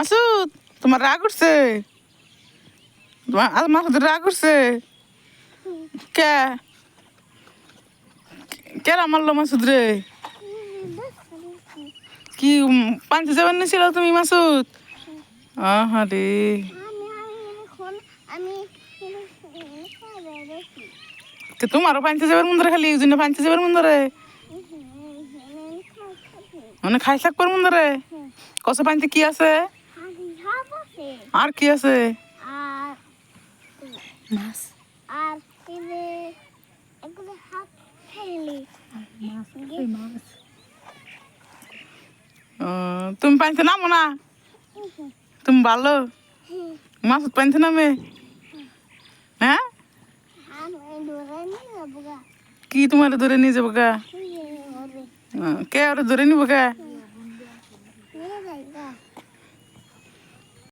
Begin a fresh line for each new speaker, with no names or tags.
মাসুদ তোমার রাগ উঠছে? তোমার মাসুদের রাগ উঠছে কে? কেরা মারলো মাসুদ রে? কি পাঞ্চে যাবার নিছিল তুমি মাসুদ? আহা রে তোমারও পাঞ্চে যাবার মন্দরে খালি এই জন্য পাঞ্চে যাবার মন্দরে মানে খাই থাকবার মন্দরে কত পাঞ্চে কি আছে আর কি আছে?
মাছ
আর এগুলো হাত ফেলি
মাছ
তুমি পাঞ্চে নামো না? তুমি ভালো মাসুদ পাঞ্চে নামে? হ্যাঁ কি তোমার ধরে নিয়ে যাবো গা? কে ওরা ধরে নিবো গা?